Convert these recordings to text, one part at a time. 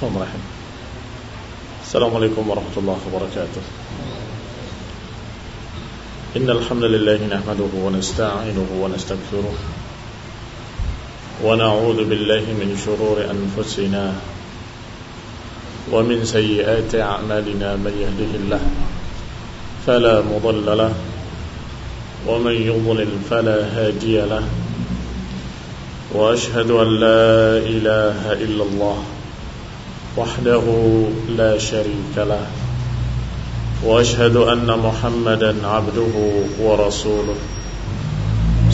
Bismillahirrahmanirrahim. Assalamualaikum warahmatullahi wabarakatuh. Innal hamdalillah nahmaduhu wa nasta'inuhu wa nastaghfiruh wa na'udzu billahi min shururi anfusina wa min sayyiati a'malina man yahdihillahu fala mudilla lahu wa man yudlil fala hadiya lahu wa ashhadu an la ilaha illallah وحده لا شريك له وأشهد أن محمدا عبده ورسوله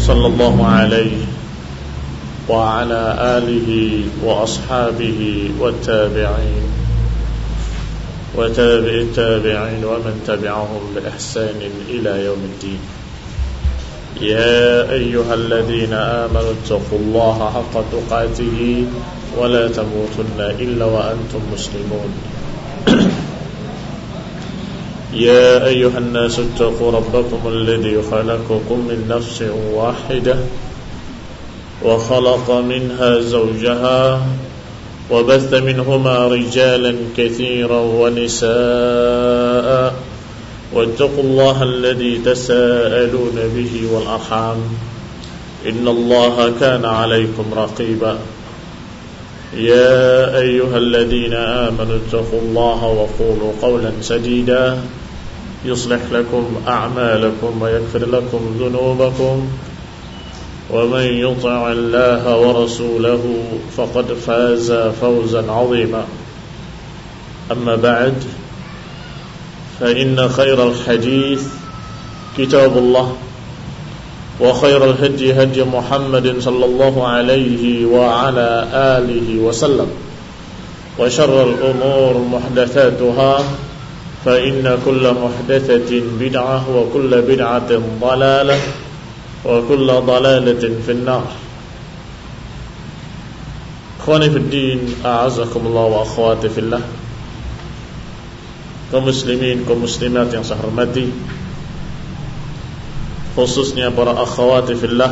صلى الله عليه وعلى آله وأصحابه والتابعين وتابع التابعين ومن تبعهم بإحسان إلى يوم الدين. يا أيها الذين آمنوا اتقوا الله حق تقاته ولا تموتن إلا وأنتم مسلمون. يا أيها الناس اتقوا ربكم الذي خلقكم من نفس واحدة وخلق منها زوجها وبث منهما رجالا كثيرا ونساء واتقوا الله الذي تساءلون به والأرحام إن الله كان عليكم رقيبا. يا أيها الذين آمنوا اتقوا الله وقولوا قولا سديدا يصلح لكم أعمالكم ويغفر لكم ذنوبكم ومن يطع الله ورسوله فقد فاز فوزا عظيما. أما بعد فإن خير الحديث كتاب الله وخير الهدي هدي محمد صلى الله عليه وعلى آله وسلم وشر الأمور محدثاتها فإن كل محدثة بدعة وكل بدعة ضلالة وكل ضلالة في النار. Ikhwani fi din, a'azakumullah wa akhwati fillah. Kaum muslimin, kaum muslimat yang saya hormati, khususnya para akhwati fillah,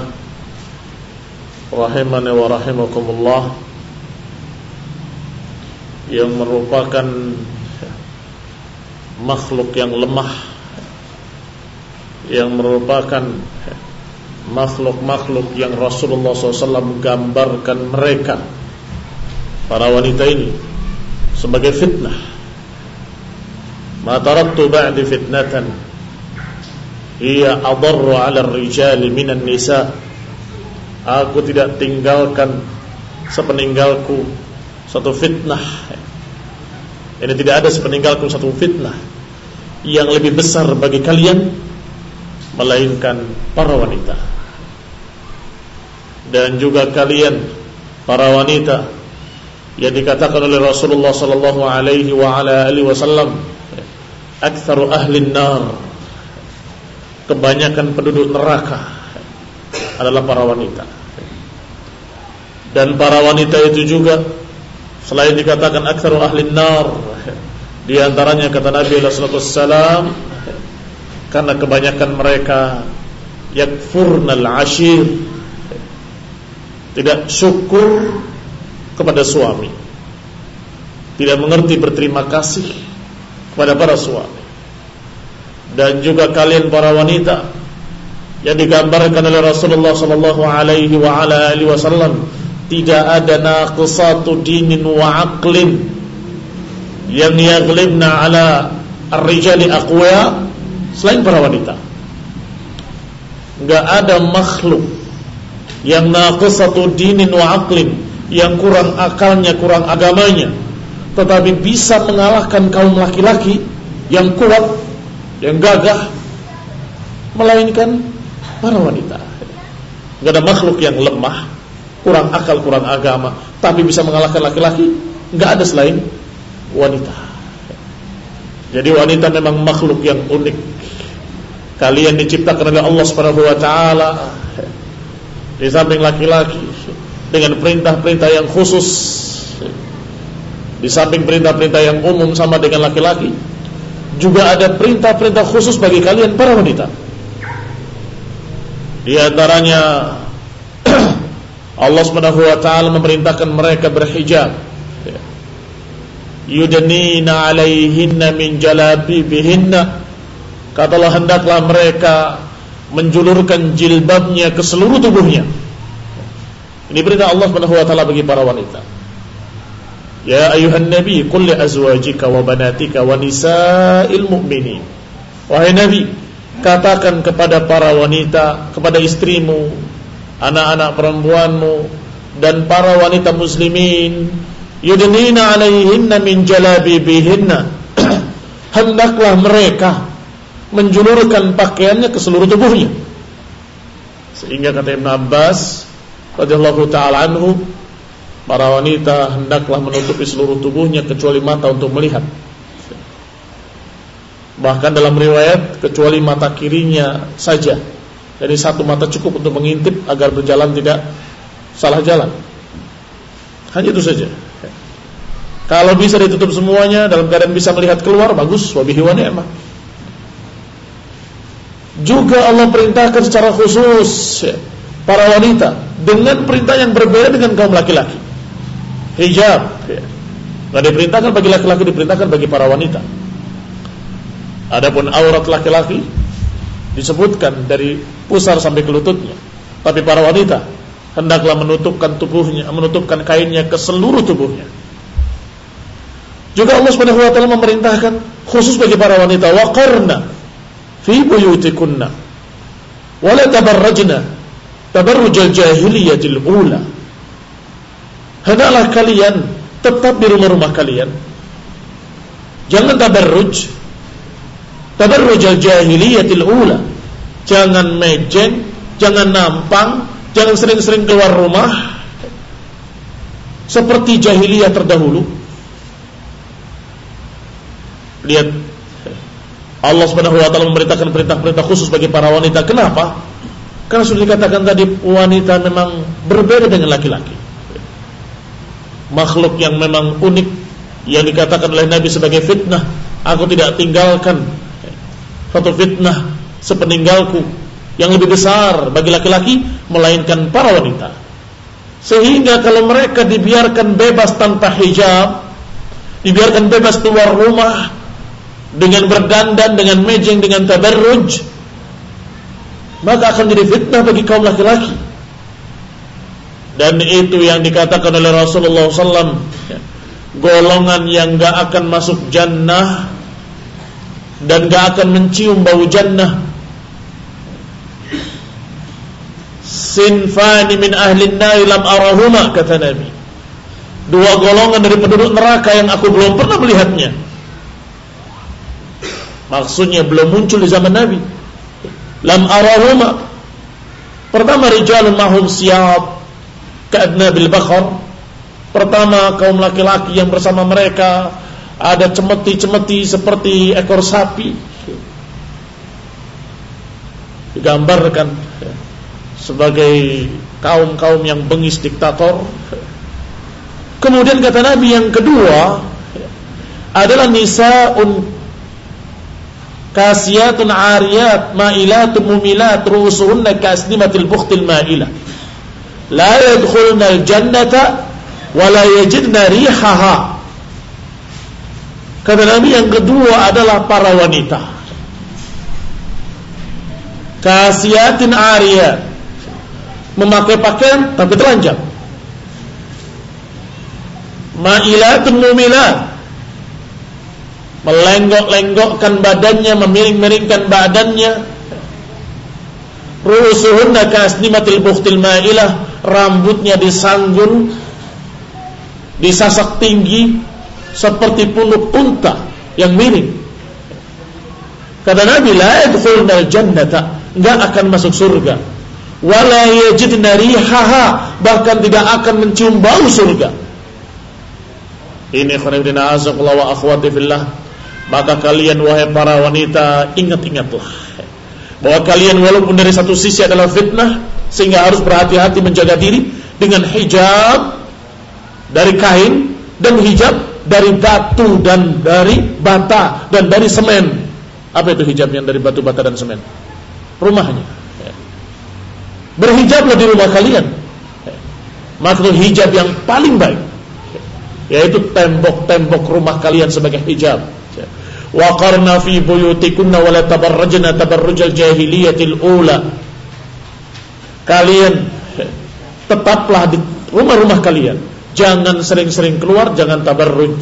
rahimani wa rahimakumullah, yang merupakan makhluk yang lemah, yang merupakan makhluk-makhluk yang Rasulullah SAW gambarkan mereka, para wanita ini, sebagai fitnah. Ma taraktu ba'di fitnatan hiya adarru 'ala ar-rijali minan nisa. Aku tidak tinggalkan sepeninggalku satu fitnah. Ini tidak ada sepeninggalku satu fitnah yang lebih besar bagi kalian melainkan para wanita. Dan juga kalian para wanita yang dikatakan oleh Rasulullah sallallahu alaihi wa ala alihi wasallam aktsaru ahli nar, kebanyakan penduduk neraka adalah para wanita. Dan para wanita itu juga selain dikatakan aktsaru ahli nar, di antaranya kata Nabi sallallahu alaihi wasallam, karena kebanyakan mereka yakfurnal ashir, tidak syukur kepada suami, tidak mengerti berterima kasih kepada para suami. Dan juga kalian para wanita yang digambarkan oleh Rasulullah sallallahu alaihi wa ala alihi wasallam, tidak ada naqisatu dinin wa aqlin yang yaglibna ala ar-rijali aqwa selain para wanita. Enggak ada makhluk yang naqisatu dinin wa aqlin, yang kurang akalnya, kurang agamanya, tetapi bisa mengalahkan kaum laki-laki yang kuat, yang gagah, melainkan para wanita. Enggak ada makhluk yang lemah, kurang akal, kurang agama, tapi bisa mengalahkan laki-laki, enggak ada selain wanita. Jadi wanita memang makhluk yang unik. Kalian diciptakan oleh Allah Subhanahu wa taala di samping laki-laki dengan perintah-perintah yang khusus, di samping perintah-perintah yang umum sama dengan laki-laki, juga ada perintah-perintah khusus bagi kalian para wanita. Di antaranya Allah Subhanahu wa taala memerintahkan mereka berhijab. yudnina 'alaihinna min jalabibihinna, katalah hendaklah mereka menjulurkan jilbabnya ke seluruh tubuhnya. Ini perintah Allah Subhanahu wa taala bagi para wanita. Ya ayuhan nabi qul li azwajika wa banatika wa nisa'il mu'minin. Wahai nabi, katakan kepada para wanita, kepada istrimu, anak-anak perempuanmu, dan para wanita muslimin, yudnina 'alaihinna min jalabibihinna, hendaklah mereka menjulurkan pakaiannya ke seluruh tubuhnya. Sehingga kata Ibn Abbas radhiyallahu ta'ala anhu, para wanita hendaklah menutupi seluruh tubuhnya kecuali mata untuk melihat. Bahkan dalam riwayat kecuali mata kirinya saja. Jadi satu mata cukup untuk mengintip agar berjalan tidak salah jalan. Hanya itu saja. Kalau bisa ditutup semuanya dalam keadaan bisa melihat keluar, bagus, wabihi wa ni'mah. Juga Allah perintahkan secara khusus para wanita dengan perintah yang berbeda dengan kaum laki-laki. Hijab, nggak diperintahkan bagi laki-laki, diperintahkan bagi para wanita. Adapun aurat laki-laki disebutkan dari pusar sampai ke lututnya, tapi para wanita hendaklah menutupkan tubuhnya, menutupkan kainnya ke seluruh tubuhnya. Juga Allah Subhanahu wa taala memerintahkan khusus bagi para wanita, waqarna fi buyutikunna wa la tabarrajna tabarrujal jahiliyatil ula. Hendaklah kalian tetap di rumah-rumah kalian, jangan tabarruj al-jahiliyatil ula. Jangan mejeng, jangan nampang, jangan sering-sering keluar rumah seperti jahiliyah terdahulu. Lihat, Allah Subhanahu wa taala memberitakan perintah-perintah khusus bagi para wanita. Kenapa? Karena sudah dikatakan tadi, wanita memang berbeda dengan laki-laki, makhluk yang memang unik, yang dikatakan oleh Nabi sebagai fitnah. Aku tidak tinggalkan satu fitnah sepeninggalku yang lebih besar bagi laki-laki melainkan para wanita. Sehingga kalau mereka dibiarkan bebas tanpa hijab, dibiarkan bebas keluar rumah dengan berdandan, dengan mejeng, dengan tabarruj, maka akan jadi fitnah bagi kaum laki-laki. Dan itu yang dikatakan oleh Rasulullah SAW, golongan yang gak akan masuk jannah dan gak akan mencium bau jannah. Sinfani min ahlin nar lam arahuma, kata Nabi. Dua golongan dari penduduk neraka yang aku belum pernah melihatnya. Maksudnya belum muncul di zaman Nabi. Lam arahuma. Pertama, rijalun mahum siyab ka'adna bil bakhar. Pertama, kaum laki-laki yang bersama mereka ada cemeti-cemeti seperti ekor sapi. Digambarkan sebagai kaum-kaum yang bengis, diktator. Kemudian kata Nabi, yang kedua adalah nisa'un kasiyatun ariyat ma'ilatun mumilat ru'usuhunna kasnimatil bukhtil ma'ilah la yadkhulna al-jannata wa la yajidna rihaha. Kata Nabi, yang kedua adalah para wanita kasiyatin ariyat, memakai pakaian tapi telanjang, ma'ilatun mumilat, melenggok-lenggokkan badannya, memiring-miringkan badannya, ru'usuhunna kasnimatil bukhtil ma'ilah, rambutnya disanggun, disasak tinggi seperti punuk unta yang miring. Kata Nabi, la yadkhulnal jannata, enggak akan masuk surga, wala yajidna rihaha, bahkan tidak akan mencium bau surga. Ini khonibdina azakullah wa akhwati fillah. Maka kalian wahai para wanita, ingat-ingatlah bahwa kalian walaupun dari satu sisi adalah fitnah, sehingga harus berhati-hati menjaga diri dengan hijab dari kain dan hijab dari batu dan dari bata dan dari semen. Apa itu hijab yang dari batu, bata dan semen? Rumahnya. Berhijablah di rumah kalian. Maksud hijab yang paling baik. yaitu tembok-tembok rumah kalian sebagai hijab. Wa qarna fi buyutikunna wa la tabarrajna tabarrujal jahiliyatil ula. Kalian tetaplah di rumah-rumah kalian, jangan sering-sering keluar, jangan tabarruj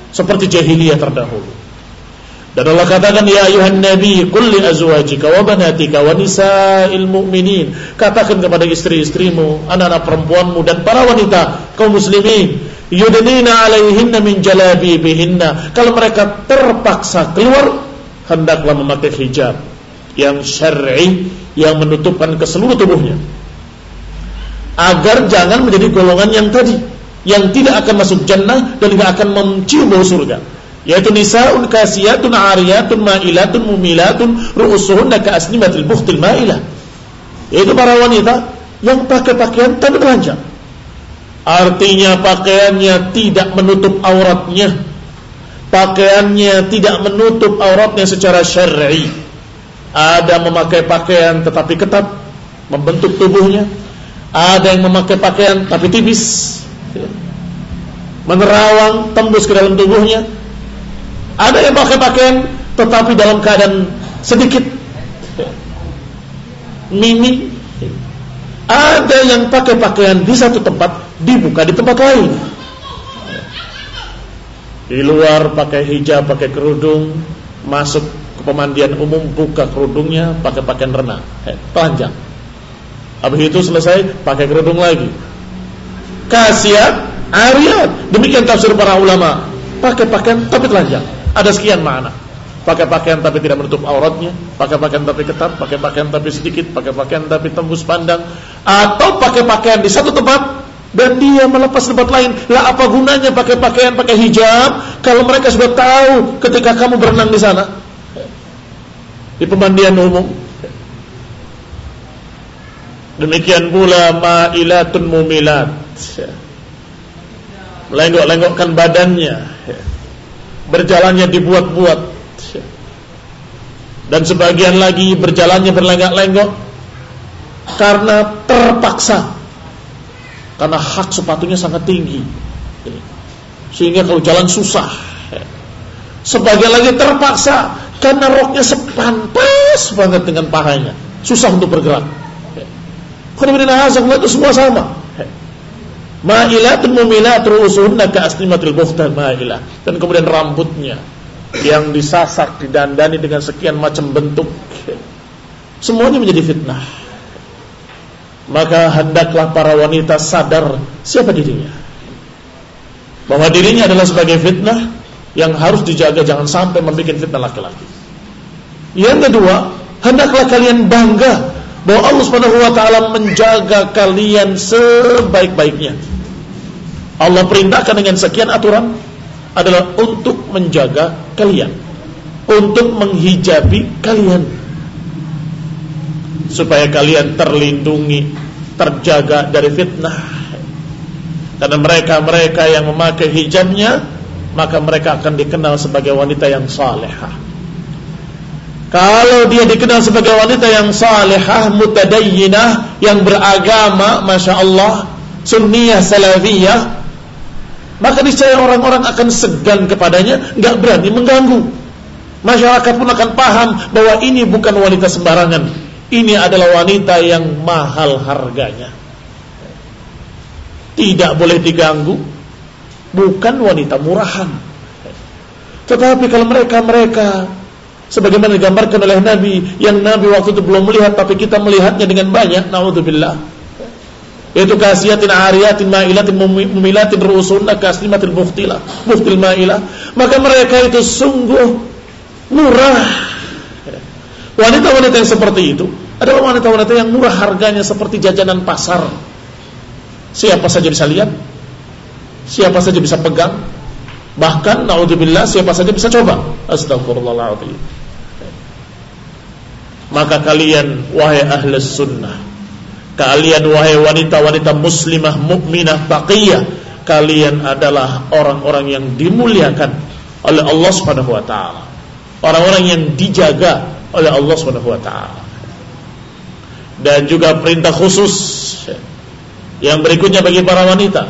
seperti jahiliyah terdahulu. Dan Allah katakan, ya ayuhan nabi qul li azwajika wa banatika wa nisa'il mu'minin, katakan kepada istri-istrimu, anak-anak perempuanmu dan para wanita kaum muslimin, yudnina alaihinna min jalabibihinna, kalau mereka terpaksa keluar hendaklah memakai hijab yang syar'i yang menutupkan ke seluruh tubuhnya, agar jangan menjadi golongan yang tadi, yang tidak akan masuk jannah dan tidak akan mencium bau surga, yaitu nisaun kasiyatun ariyatun ma'ilatun mumilatun ru'usuhunna ka'asnimatil bukhtil ma'ilah, yaitu para wanita yang pakai pakaian tapi telanjang. Artinya pakaiannya tidak menutup auratnya, pakaiannya tidak menutup auratnya secara syar'i. Ada memakai pakaian tetapi ketat membentuk tubuhnya, ada yang memakai pakaian tapi tipis, menerawang tembus ke dalam tubuhnya. Ada yang pakai pakaian tetapi dalam keadaan sedikit mini. Ada yang pakai pakaian di satu tempat, dibuka di tempat lain. Di luar pakai hijab, pakai kerudung, masuk ke pemandian umum buka kerudungnya, pakai pakaian renang, telanjang. Habis itu selesai pakai kerudung lagi. Kasiyat, ariyat. Demikian tafsir para ulama. Pakai pakaian tapi telanjang. Ada sekian makna. Pakai pakaian tapi tidak menutup auratnya, pakai pakaian tapi ketat, pakai pakaian tapi sedikit, pakai pakaian tapi tembus pandang, atau pakai pakaian di satu tempat dan dia melepas tempat lain. Lah apa gunanya pakai pakaian pakai hijab kalau mereka sudah tahu ketika kamu berenang di sana, di pemandian umum. Demikian pula ma'ilatun mumilat, melenggok-lenggokkan badannya, berjalannya dibuat-buat, dan sebagian lagi berjalannya berlenggak-lenggok karena terpaksa, karena hak sepatunya sangat tinggi sehingga kalau jalan susah. Sebagian lagi terpaksa karena roknya sepantas banget dengan pahanya, susah untuk bergerak. Itu semua sama. Ma'ilatun mumilat ru'usuhunna ka'asnimatil bukhtal ma'ilah. Dan kemudian rambutnya yang disasak, didandani dengan sekian macam bentuk, semuanya menjadi fitnah. Maka hendaklah para wanita sadar siapa dirinya, bahwa dirinya adalah sebagai fitnah yang harus dijaga, jangan sampai membuat fitnah laki-laki. Yang kedua, hendaklah kalian bangga bahwa Allah Subhanahu wa taala menjaga kalian sebaik-baiknya. Allah perintahkan dengan sekian aturan adalah untuk menjaga kalian, untuk menghijabi kalian, supaya kalian terlindungi, terjaga dari fitnah. Karena mereka yang memakai hijabnya, maka mereka akan dikenal sebagai wanita yang salehah. Kalau dia dikenal sebagai wanita yang salehah, mutadayyinah, yang beragama, masya Allah, sunniyah, salafiyah, maka niscaya orang-orang akan segan kepadanya, enggak berani mengganggu. Masyarakat pun akan paham bahwa ini bukan wanita sembarangan, ini adalah wanita yang mahal harganya, tidak boleh diganggu, bukan wanita murahan. Tetapi kalau mereka sebagaimana digambarkan oleh Nabi, yang Nabi waktu itu belum melihat tapi kita melihatnya dengan banyak, naudzubillah, yaitu kasiyatin ariyatin ma'ilatin mumilatin ru'usunna kaslimatil bukhtil ma'ilah, maka mereka itu sungguh murah. Wanita-wanita yang seperti itu adalah wanita-wanita yang murah harganya, seperti jajanan pasar. Siapa saja bisa lihat, siapa saja bisa pegang, bahkan naudzubillah siapa saja bisa coba. Astagfirullahaladzim. Maka kalian wahai ahlus sunnah, kalian wahai wanita-wanita muslimah, mukminah, taqiyah, kalian adalah orang-orang yang dimuliakan oleh Allah Subhanahu wa taala, orang-orang yang dijaga oleh Allah Subhanahu wa taala. Dan juga perintah khusus yang berikutnya bagi para wanita,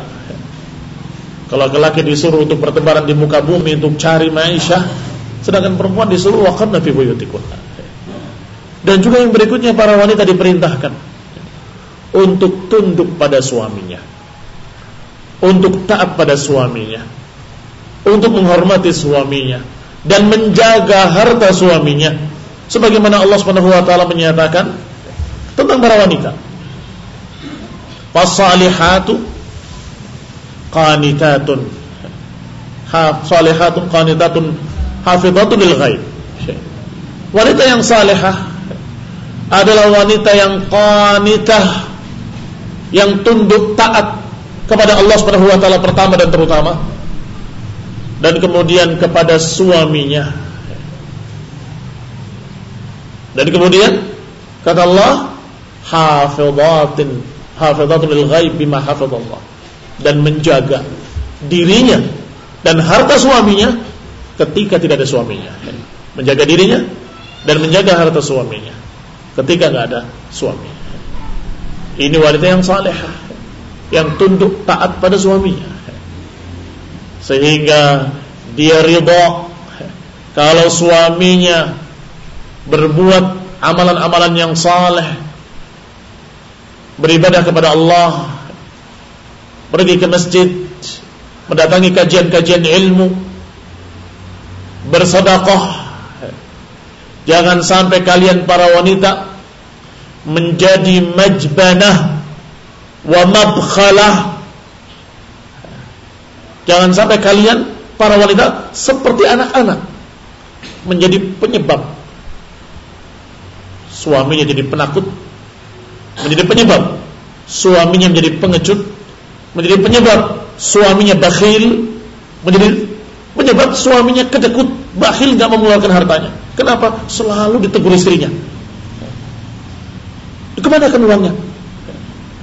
Kalau laki-laki disuruh untuk bertebaran di muka bumi untuk cari maisha, sedangkan perempuan disuruh waqarna fi buyutikunna. Dan juga yang berikutnya, para wanita diperintahkan untuk tunduk pada suaminya, untuk taat pada suaminya, untuk menghormati suaminya dan menjaga harta suaminya, sebagaimana Allah Subhanahu wa taala menyatakan tentang para wanita. Fasalihatu qanitatun hafizatun lil ghaib. Wanita yang salihah adalah wanita yang qanitah, yang tunduk taat kepada Allah Subhanahu wa taala pertama dan terutama, dan kemudian kepada suaminya. Dan kemudian kata Allah, hafizatun lil ghaib bima hafizallah, dan menjaga dirinya dan harta suaminya ketika tidak ada suaminya. Menjaga dirinya dan menjaga harta suaminya ketika tidak ada suami. Ini wanita yang salehah, yang tunduk taat pada suaminya, sehingga dia ridha kalau suaminya berbuat amalan-amalan yang saleh, beribadah kepada Allah, pergi ke masjid, mendatangi kajian-kajian ilmu, bersedekah. Jangan sampai kalian para wanita menjadi majbanah wa mabkhalah. Jangan sampai kalian para wanita seperti anak-anak, menjadi penyebab suaminya jadi penakut, menjadi penyebab suaminya menjadi pengecut, menjadi penyebab suaminya bakhil, menjadi penyebab suaminya kedekut, bakhil, gak mengeluarkan hartanya. Kenapa? Selalu ditegur istrinya. Kemana kan uangnya?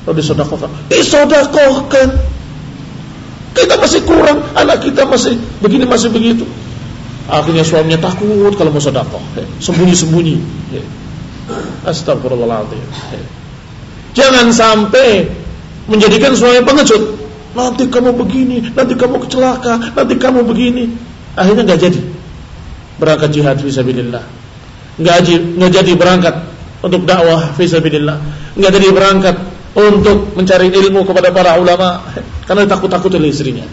Kalau disedekahkan, disedekahkan. Kita masih kurang, anak kita masih begini, masih begitu. Akhirnya suaminya takut kalau mau sedekah, sembunyi-sembunyi. Astagfirullahaladzim. Jangan sampai menjadikan suami pengecut. Nanti kamu begini, nanti kamu celaka, nanti kamu begini. Akhirnya gak jadi berangkat jihad fisabilillah, gak jadi berangkat untuk dakwah fisabilillah, gak jadi berangkat untuk mencari ilmu kepada para ulama, karena takut-takut oleh istrinya.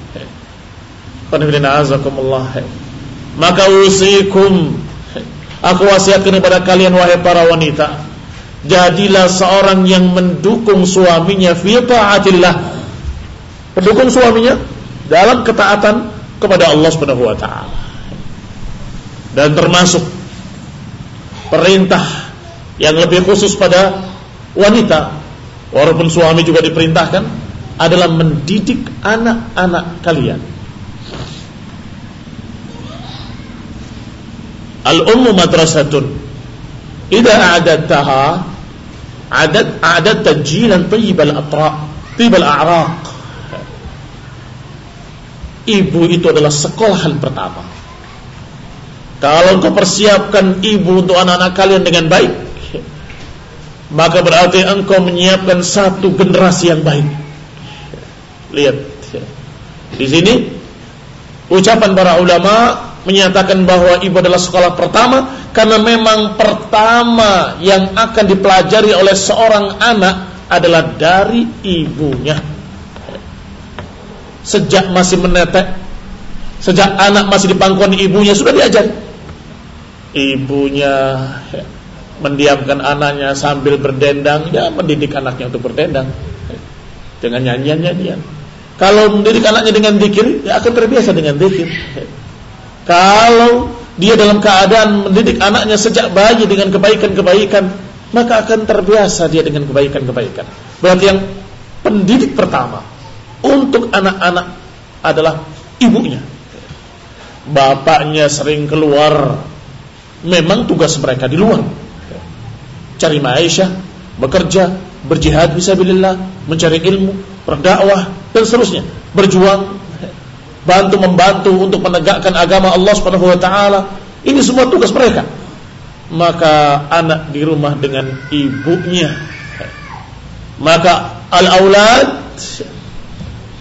Maka usikum, aku wasiatkan kepada kalian wahai para wanita, jadilah seorang yang mendukung suaminya fi ta'atillah, mendukung suaminya dalam ketaatan kepada Allah Subhanahu wa taala. Dan termasuk perintah yang lebih khusus pada wanita, walaupun suami juga diperintahkan, adalah mendidik anak-anak kalian. Al-ummu madrasatun idza a'dadtaha a'dadta jilan tayyibal a'raq. Ibu itu adalah sekolahan pertama. Kalau engkau persiapkan ibu untuk anak-anak kalian dengan baik, maka berarti engkau menyiapkan satu generasi yang baik. Lihat di sini ucapan para ulama menyatakan bahwa ibu adalah sekolah pertama, karena memang pertama yang akan dipelajari oleh seorang anak adalah dari ibunya. Sejak masih menetek, sejak anak masih di pangkuan ibunya sudah diajari. Ibunya mendiamkan anaknya sambil berdendang, ya mendidik anaknya untuk berdendang dengan nyanyian-nyanyian. Kalau mendidik anaknya dengan zikir, ya akan terbiasa dengan zikir. Kalau dia dalam keadaan mendidik anaknya sejak bayi dengan kebaikan-kebaikan, maka akan terbiasa dia dengan kebaikan-kebaikan. Berarti yang pendidik pertama untuk anak-anak adalah ibunya. Bapaknya sering keluar, memang tugas mereka di luar, cari maisha, bekerja, berjihad fisabilillah, mencari ilmu, berdakwah dan seterusnya, berjuang, membantu untuk menegakkan agama Allah Subhanahu wa taala. Ini semua tugas mereka. Maka anak di rumah dengan ibunya. Maka al-aulad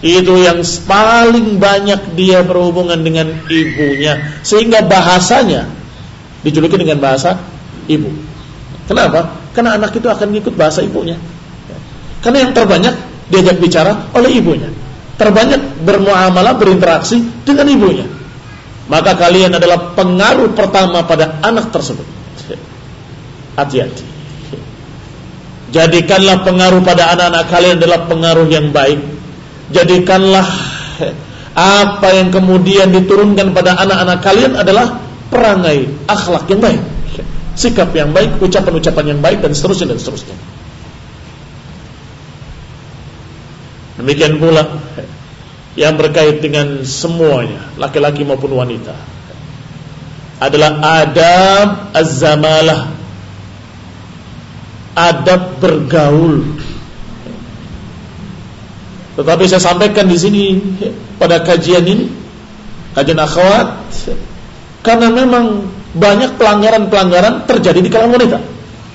itu yang paling banyak dia berhubungan dengan ibunya, sehingga bahasanya dijuluki dengan bahasa ibu. Kenapa? Karena anak itu akan ngikut bahasa ibunya. Karena yang terbanyak diajak bicara oleh ibunya, terbanyak bermuamalah, berinteraksi dengan ibunya. Maka kalian adalah pengaruh pertama pada anak tersebut. Hati-hati. Jadikanlah pengaruh pada anak-anak kalian adalah pengaruh yang baik. Jadikanlah apa yang kemudian diturunkan pada anak-anak kalian adalah perangai, akhlak yang baik, sikap yang baik, ucapan-ucapan yang baik, dan seterusnya dan seterusnya. Demikian pula yang berkait dengan semuanya, laki-laki maupun wanita, adalah adab az-zamalah, adab bergaul. Tetapi saya sampaikan di sini pada kajian ini, kajian akhwat, karena memang banyak pelanggaran-pelanggaran terjadi di kalangan wanita.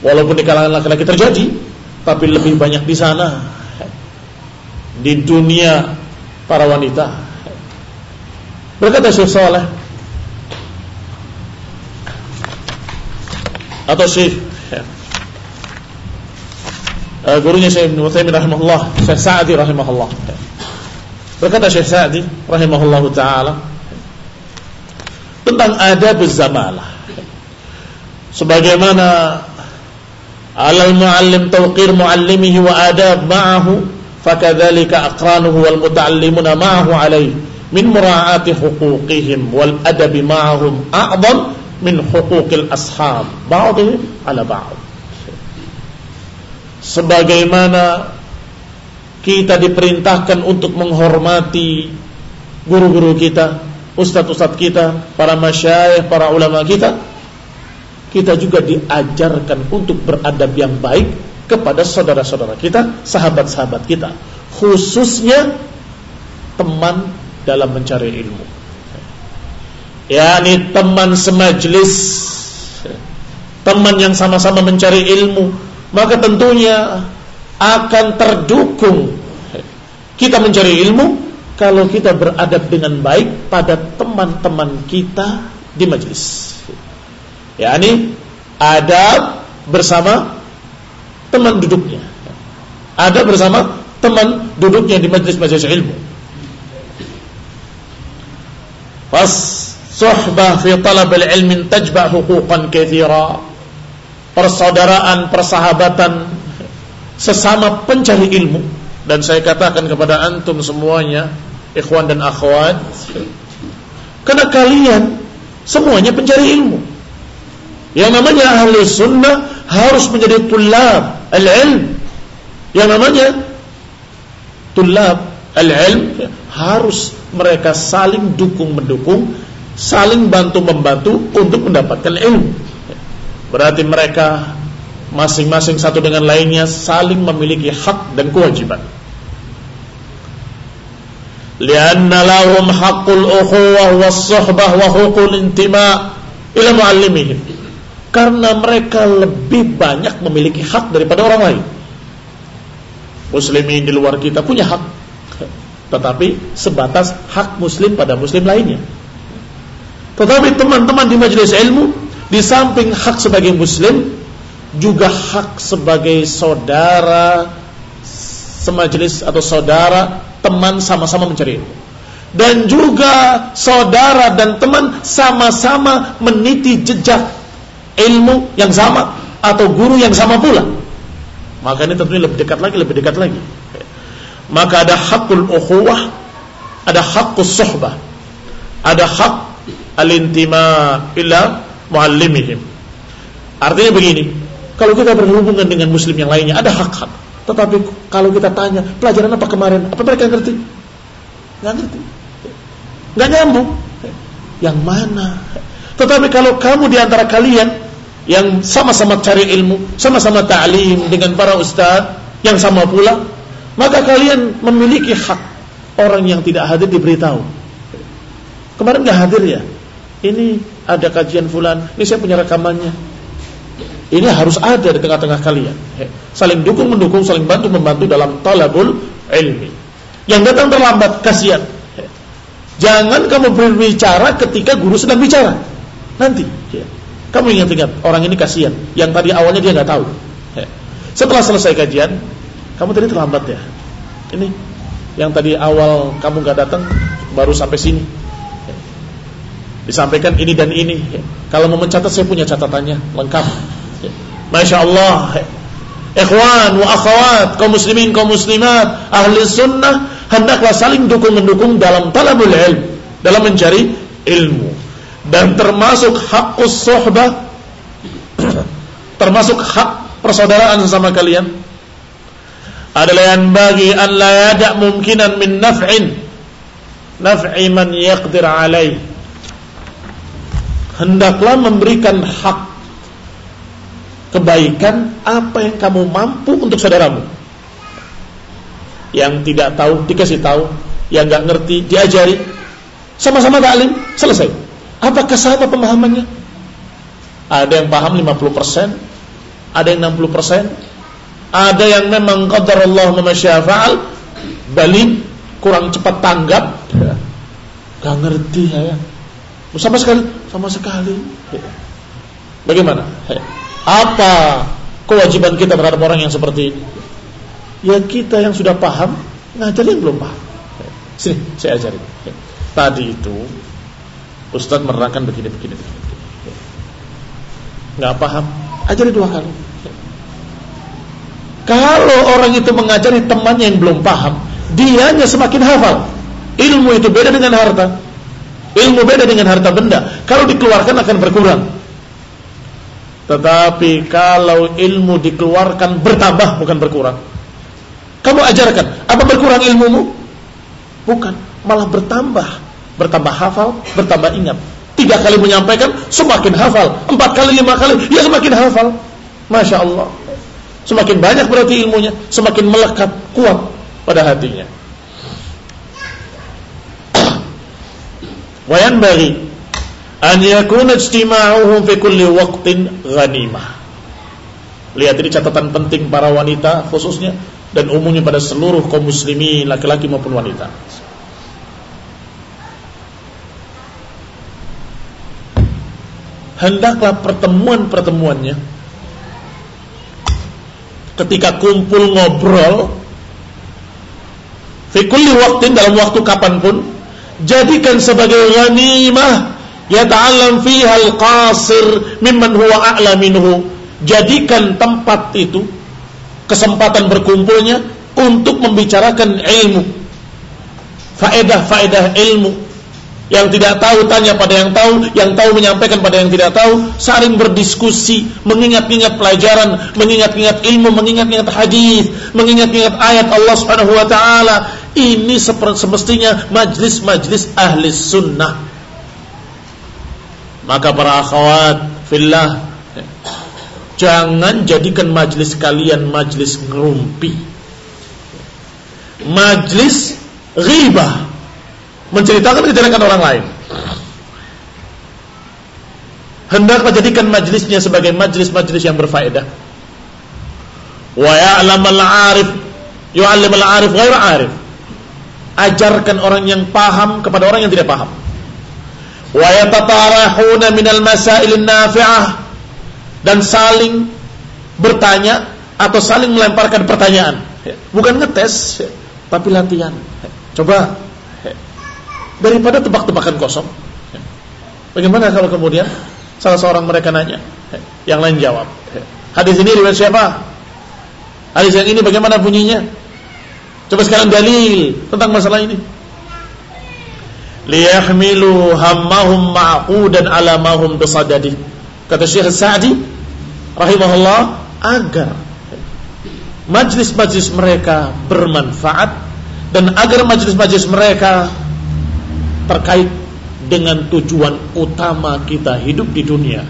Walaupun di kalangan laki-laki terjadi, tapi lebih banyak di sana, di dunia para wanita. Berkata Syekh Saleh atau Syekh gurunya Syekh Ibnu Utsaimin rahimahullah, Syekh Sa'di rahimahullah. Berkata Syekh Sa'di rahimahullah taala tentang adab az-zamalah, sebagaimana alal muallim tawqir muallimihi wa adab ma'ahu, fakadzalika aqranuhu wal muta'allimuna ma'ahu alayhi min mura'ati huquqihim wal adabi ma'ahum a'zam min huquqil ashab ba'dhum ala ba'd. Sebagaimana kita diperintahkan untuk menghormati guru-guru kita, ustadz-ustadz kita, para masyayikh, para ulama kita, kita juga diajarkan untuk beradab yang baik kepada saudara-saudara kita, sahabat-sahabat kita, khususnya teman dalam mencari ilmu, yakni teman semajlis, teman yang sama-sama mencari ilmu. Maka tentunya akan terdukung kita mencari ilmu kalau kita beradab dengan baik pada teman-teman kita di majlis, yakni adab bersama teman duduknya, adab bersama teman duduknya di majlis-majlis ilmu. Fas suhbah fi talab al-ilm tajba' huquqan katsira. Persaudaraan, persahabatan sesama pencari ilmu. Dan saya katakan kepada antum semuanya, ikhwan dan akhwat, karena kalian semuanya pencari ilmu. Yang namanya ahli sunnah harus menjadi tulab al-ilm. Yang namanya tulab al-ilm harus mereka saling dukung-mendukung, saling bantu-membantu untuk mendapatkan ilmu. Berarti mereka masing-masing satu dengan lainnya saling memiliki hak dan kewajiban. Lianna lahum haqqul ukhuwah was-suhbah wa huququl intima' ila muallimihim. Karena mereka lebih banyak memiliki hak daripada orang lain. Muslimin di luar kita punya hak, tetapi sebatas hak muslim pada muslim lainnya. Tetapi teman-teman di majelis ilmu, di samping hak sebagai muslim, juga hak sebagai saudara semajelis atau saudara teman sama-sama mencari ilmu. Dan juga saudara dan teman sama-sama meniti jejak ilmu yang sama atau guru yang sama pula. Maka ini tentunya lebih dekat lagi. Maka ada hakul ukhuwah, ada hakus suhbah, ada hak al-intima ila muallimihim. Artinya begini, kalau kita berhubungan dengan muslim yang lainnya ada hak-hak. Tetapi kalau kita tanya, pelajaran apa kemarin? Apa mereka ngerti? Nggak ngerti. Nggak nyambung. Yang mana? Tetapi kalau kamu di antara kalian yang sama-sama cari ilmu, sama-sama ta'lim dengan para ustaz yang sama pula, maka kalian memiliki hak. Orang yang tidak hadir diberitahu. Kemarin nggak hadir ya? Ini ada kajian fulan, ini saya punya rekamannya. Ini harus ada di tengah-tengah kalian. Saling dukung-mendukung, saling bantu-membantu dalam talabul ilmi. Yang datang terlambat, kasihan. Jangan kamu berbicara ketika guru sedang bicara. Nanti kamu ingat-ingat, orang ini kasihan. Yang tadi awalnya dia nggak tahu. Setelah selesai kajian, kamu tadi terlambat ya. Ini yang tadi awal kamu nggak datang, baru sampai sini. Disampaikan ini dan ini. Kalau mau mencatat, saya punya catatannya lengkap. Masya Allah. Ikhwan wa akhwat, kaum muslimin, kaum muslimat, ahli sunnah, hendaklah saling dukung-mendukung dalam talabul ilm, dalam mencari ilmu. Dan termasuk haqqus suhbah, termasuk hak persaudaraan sesama kalian, adalah yang bagi an la yada' mumkinan min naf'i man yaqdir alaih. Hendaklah memberikan hak kebaikan apa yang kamu mampu untuk saudaramu. Yang tidak tahu dikasih tahu, yang enggak ngerti diajari. Sama-sama taklim, selesai. Apakah sama pemahamannya? Ada yang paham 50%, ada yang 60%, ada yang memang qadarullah ma syaa fa'al, balik kurang cepat tanggap. Enggak ngerti ya. Sama sekali. Bagaimana? Apa kewajiban kita terhadap orang yang seperti ini? Ya kita yang sudah paham ngajari yang belum paham. Sini saya ajarin. Tadi itu Ustaz menerangkan begini. Nggak paham, ajari 2 kali. Kalau orang itu mengajari temannya yang belum paham, dianya semakin hafal. Ilmu itu beda dengan harta. Ilmu beda dengan harta benda. Kalau dikeluarkan akan berkurang. Tetapi kalau ilmu dikeluarkan bertambah, bukan berkurang. Kamu ajarkan, apa berkurang ilmumu? Bukan, malah bertambah. Bertambah hafal, bertambah ingat. 3 kali menyampaikan, semakin hafal. 4 kali, 5 kali, ya semakin hafal. Masya Allah. Semakin banyak berarti ilmunya, semakin melekat, kuat pada hatinya. Wa yanbaghi an yakuna ijtima'uhum fi kulli waqtin ghanimah. Lihat ini catatan penting para wanita khususnya dan umumnya pada seluruh kaum muslimin laki-laki maupun wanita. Hendaklah pertemuan-pertemuannya ketika kumpul ngobrol fi kulli waqtin, dalam waktu kapanpun, jadikan sebagai ghanimah yata'allam fiha al-qasir mimman huwa a'la minhu. Jadikan tempat itu, kesempatan berkumpulnya untuk membicarakan ilmu, faedah ilmu. Yang tidak tahu tanya pada yang tahu menyampaikan pada yang tidak tahu, saling berdiskusi, mengingat-ingat pelajaran, mengingat-ingat ilmu, mengingat-ingat hadis, mengingat-ingat ayat Allah Subhanahu wa taala. Ini semestinya majlis-majlis ahli sunnah. Maka para akhwat fillah, jangan jadikan majlis kalian majlis ngerumpi, majlis ghibah, menceritakan kejelekan orang lain. Hendaklah jadikan majlisnya sebagai majlis-majlis yang berfaedah. Wa ya'lamal 'arif yu'allimul 'arif ghairu 'arif. Ajarkan orang yang paham kepada orang yang tidak paham. Wa yatatarahuna minal masailin nafi'ah, dan saling bertanya atau saling melemparkan pertanyaan. Bukan ngetes, tapi latihan. Coba, daripada tebak-tebakan kosong. Bagaimana kalau kemudian salah seorang mereka nanya, yang lain jawab, hadis ini riwayat siapa? Hadis yang ini bagaimana bunyinya? Coba sekarang dalil tentang masalah ini. Liyahmilu hammahum ma'qudan ala ma hum bisadadi. Kata Syekh Sa'di rahimahullah, agar majlis-majlis mereka bermanfaat dan agar majlis-majlis mereka terkait dengan tujuan utama kita hidup di dunia,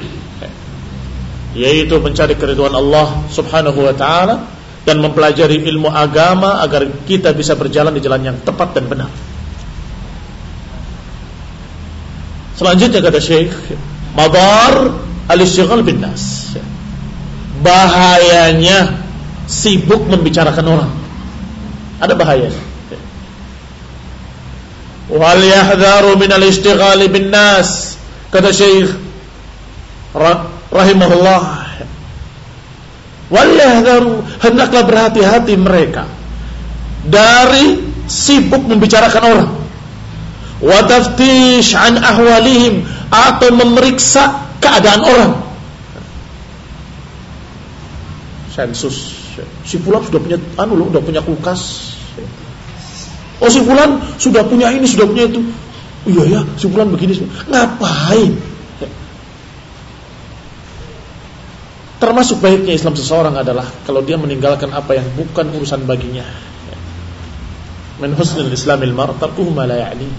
yaitu mencari keridhaan Allah Subhanahu wa ta'ala dan mempelajari ilmu agama agar kita bisa berjalan di jalan yang tepat dan benar. Selanjutnya kata Syekh, madar al-ishtighal bin nas, bahayanya sibuk membicarakan orang. Ada bahayanya. Wal yahdharu minal ishtighali bin nas. Kata Syekh rahimahullah, wal yahdharu, hendaklah berhati-hati mereka dari sibuk membicarakan orang, wa taftish an ahwalihim, atau memeriksa keadaan orang. Sensus, si fulan sudah punya udah punya kulkas. Oh, si fulan sudah punya ini, sudah punya itu. Iya ya, si fulan begini. Ngapain? Termasuk baiknya Islam seseorang adalah kalau dia meninggalkan apa yang bukan urusan baginya. Min husnil islamil mar tarkuhu ma la ya'ni.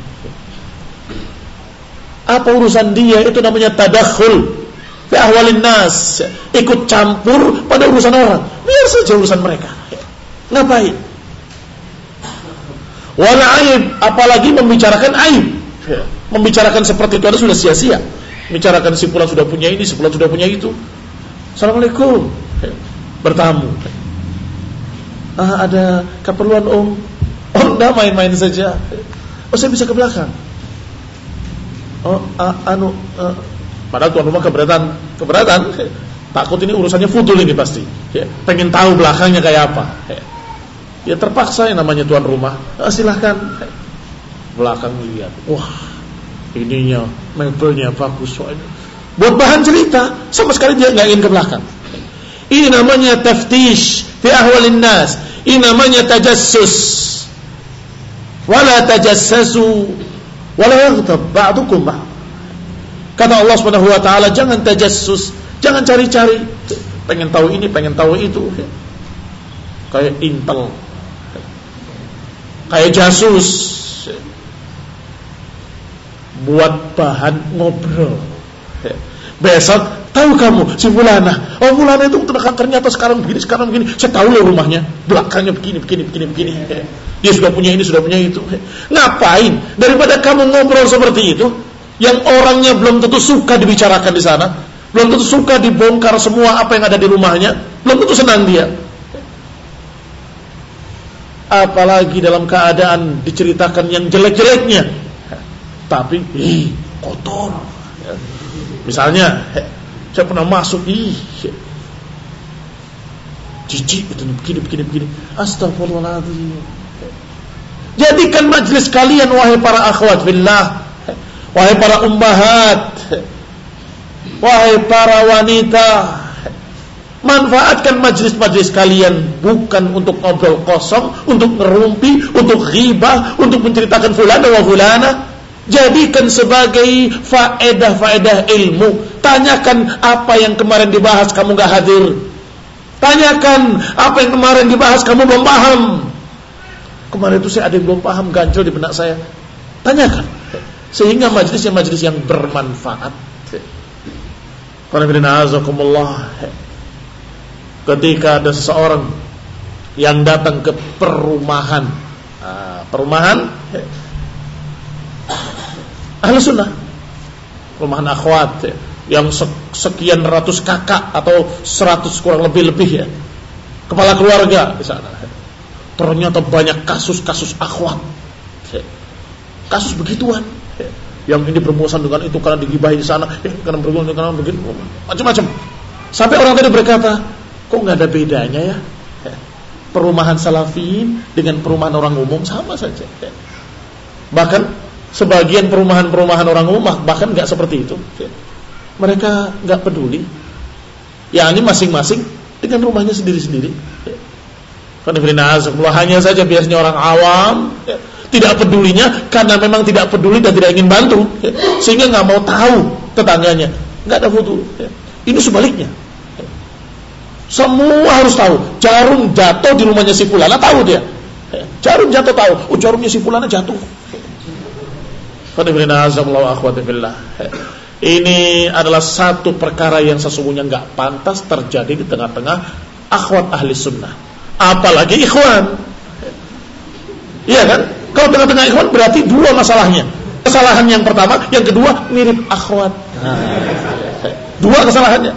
Apa urusan dia, itu namanya tadakhul fi ahwalin nas, ikut campur pada urusan orang. Biar saja urusan mereka. Ngapain? Wal aib, apalagi membicarakan aib. Membicarakan seperti itu ada sudah sia-sia. Membicarakan si fulan sudah punya ini, si fulan sudah punya itu. Assalamualaikum. Bertamu. Ada keperluan Om? Oh, enggak, main-main saja. Oh, saya bisa ke belakang. Oh, padahal tuan rumah keberatan. Takut ini urusannya fudul ini pasti. Pengen tahu belakangnya kayak apa. Ya terpaksa, yang namanya tuan rumah. Silahkan. Belakang lihat. Wah, ininya, mebelnya bagus. Buat bahan cerita. Sama sekali dia nggak ingin ke belakang. Ini namanya taftish fi ahwalin nas. Ini namanya tajassus. Wala tajassasu wala yaghtab ba'dukum ba'd. Kata Allah Subhanahu wa taala, jangan tajassus, jangan cari-cari. Pengen tahu ini, pengen tahu itu. Kayak intel, kayak jasus, buat bahan ngobrol. Besok, tahu kamu si fulana, oh fulana itu ternyata sekarang begini. Saya tahu loh rumahnya, belakangnya begini. Dia sudah punya ini, sudah punya itu. Ngapain? Daripada kamu ngobrol seperti itu, yang orangnya belum tentu suka dibicarakan di sana, belum tentu suka dibongkar semua apa yang ada di rumahnya, belum tentu senang dia. Apalagi dalam keadaan diceritakan yang jelek-jeleknya, tapi kotor. Misalnya, saya pernah masuk, jijik begini. Astagfirullahaladzim. Jadikan majlis kalian, wahai para akhwat fillah, wahai para ummahat, wahai para wanita, manfaatkan majlis-majlis kalian bukan untuk ngobrol kosong, untuk ngerumpi, untuk ghibah, untuk menceritakan fulana wa fulana. Jadikan sebagai faedah-faedah ilmu. Tanyakan apa yang kemarin dibahas kamu gak hadir. Tanyakan apa yang kemarin dibahas kamu belum paham. Kemarin itu saya ada yang belum paham, ganjel di benak saya. Tanyakan. Sehingga majlisnya majlis yang bermanfaat. Ketika ada seseorang yang datang ke perumahan Ahlu Sunnah, perumahan akhwat, yang sekian ratus kakak atau 100 kurang lebih ya, kepala keluarga di sana. Ternyata banyak kasus-kasus akhwat, kasus begituan. Yang ini bermuatan dengan itu karena digibahi di sana, karena berguna dengan begitu, macam-macam. Sampai orang tadi berkata, kok nggak ada bedanya ya? Perumahan salafin dengan perumahan orang umum sama saja. Bahkan sebagian perumahan-perumahan orang umum bahkan nggak seperti itu. Mereka nggak peduli. Ya, ini masing-masing dengan rumahnya sendiri-sendiri. Hanya saja biasanya orang awam tidak pedulinya karena memang tidak peduli dan tidak ingin bantu, sehingga nggak mau tahu tetangganya, nggak ada wudu. Ini sebaliknya. Semua harus tahu. Jarum jatuh di rumahnya si fulana, tahu dia. Jarum jatuh tahu. Oh, jarumnya si fulana jatuh. Ini adalah satu perkara yang sesungguhnya nggak pantas terjadi di tengah-tengah akhwat ahli sunnah, apalagi ikhwan. Iya kan? Kalau tengah-tengah ikhwan berarti dua masalahnya. Kesalahan yang pertama, yang kedua mirip akhwat. Dua kesalahannya.